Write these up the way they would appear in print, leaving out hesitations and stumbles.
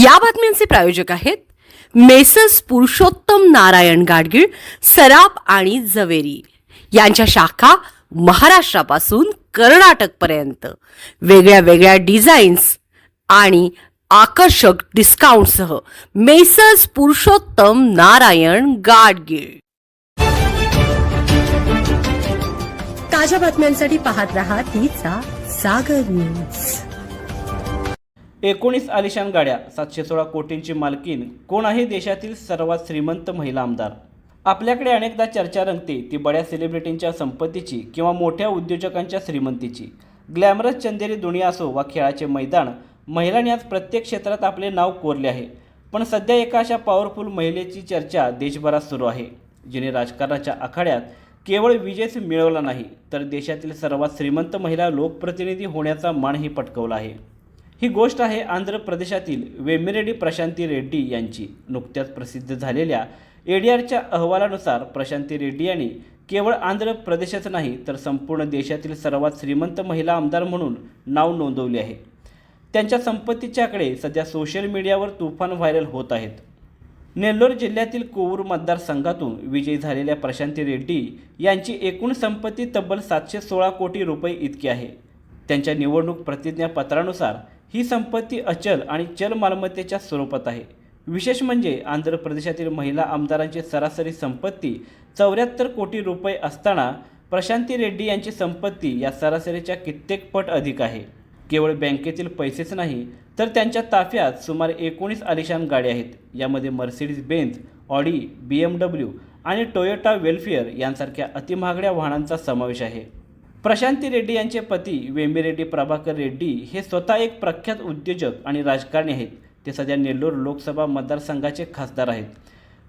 या बातम्यांचे प्रायोजक आहेत मेसर्स पुरुषोत्तम नारायण गाडगीळ, सराफ आणि जवेरी यांच्या शाखा महाराष्ट्रापासून कर्नाटकपर्यंत वेगळ्या वेगळ्या डिझाईन्स आणि आकर्षक डिस्काउंटसह मेसर्स पुरुषोत्तम नारायण गाडगीळ। ताज्या बातम्यांसाठी पाहत रहा तिचा सागर न्यूज। 19 आलिशान गाड्या, 716 कोटींची मालकीन, कोण आहे देशातील सर्वात श्रीमंत महिला आमदार? आपल्याकडे अनेकदा चर्चा रंगते ती बड्या सेलिब्रिटींच्या संपत्तीची किंवा मोठ्या उद्योजकांच्या श्रीमंतीची। ग्लॅमरस चंदेरी दुनिया असो वा खेळाचे मैदान, महिलांनी आज प्रत्येक क्षेत्रात आपले नाव कोरले आहे। पण सध्या एका अशा पॉवरफुल महिलेची चर्चा देशभरात सुरू आहे, जिने राजकारणाच्या आखाड्यात केवळ विजयच मिळवला नाही, तर देशातील सर्वात श्रीमंत महिला लोकप्रतिनिधी होण्याचा मानही पटकावला आहे। ही गोष्ट आहे आंध्र प्रदेशातील वेम्मिरेड्डी प्रशांती रेड्डी यांची। नुकत्याच प्रसिद्ध झालेल्या एडीआरच्या अहवालानुसार प्रशांती रेड्डी यांनी केवळ आंध्र प्रदेशच नाही तर संपूर्ण देशातील सर्वात श्रीमंत महिला आमदार म्हणून नाव नोंदवले आहे। त्यांच्या संपत्तीचे आकडे सध्या सोशल मीडियावर तुफान व्हायरल होत आहेत। नेल्लोर जिल्ह्यातील कोवूर मतदारसंघातून विजयी झालेल्या प्रशांती रेड्डी यांची एकूण संपत्ती तब्बल 716 कोटी रुपये इतकी आहे। त्यांच्या निवडणूक प्रतिज्ञापत्रानुसार ही संपत्ती अचल आणि चल मालमत्तेच्या स्वरूपात आहे। विशेष म्हणजे आंध्र प्रदेशातील महिला आमदारांची सरासरी संपत्ती 74 कोटी रुपये असताना प्रशांती रेड्डी यांची संपत्ती या सरासरीच्या कित्येक पट अधिक आहे। केवळ बँकेतील पैसेच नाही तर त्यांच्या ताफ्यात सुमारे 19 आलिशान गाड्या आहेत। यामध्ये मर्सिडीज बेंझ, ऑडी, BMW आणि टोयोटा वेलफेअर यांसारख्या अतिमहागड्या वाहनांचा समावेश आहे। प्रशांती रेड्डी यांचे पती वेम्मिरेड्डी प्रभाकर रेड्डी हे स्वतः एक प्रख्यात उद्योजक आणि राजकारणी आहेत। ते सध्या नेल्लोर लोकसभा मतदारसंघाचे खासदार आहेत।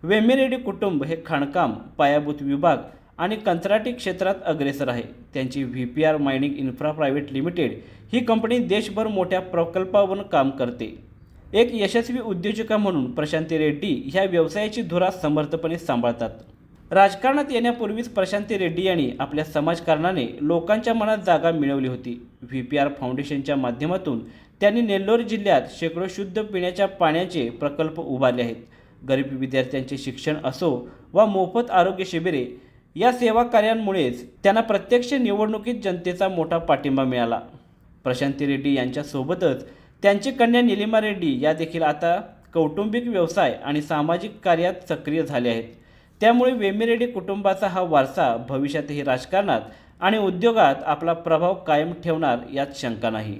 वेम्मिरेड्डी कुटुंब हे खाणकाम, पायाभूत विभाग आणि कंत्राटी क्षेत्रात अग्रेसर आहे। त्यांची VPR mining infra private limited ही कंपनी देशभर मोठ्या प्रकल्पावर काम करते। एक यशस्वी उद्योजका म्हणून प्रशांती रेड्डी ह्या व्यवसायाची धुरा समर्थपणे सांभाळतात। राजकारणात येण्यापूर्वीच प्रशांती रेड्डी यांनी आपल्या समाजकारणाने लोकांच्या मनात जागा मिळवली होती। VPR फाउंडेशनच्या माध्यमातून त्यांनी नेल्लोर जिल्ह्यात शेकडो शुद्ध पिण्याच्या पाण्याचे प्रकल्प उभारले आहेत। गरीब विद्यार्थ्यांचे शिक्षण असो वा मोफत आरोग्य शिबिरे या सेवा कार्यांमुळेच त्यांना प्रत्यक्ष निवडणुकीत जनतेचा मोठा पाठिंबा मिळाला। प्रशांती रेड्डी यांच्यासोबतच त्यांची कन्या निलिमा रेड्डी या देखील आता कौटुंबिक व्यवसाय आणि सामाजिक कार्यात सक्रिय झाले आहेत। त्यामुळे वेम्मिरेड्डी कुटुंबाचा हा वारसा भविष्यातही राजकारणात आणि उद्योगात आपला प्रभाव कायम ठेवणार यात शंका नाही।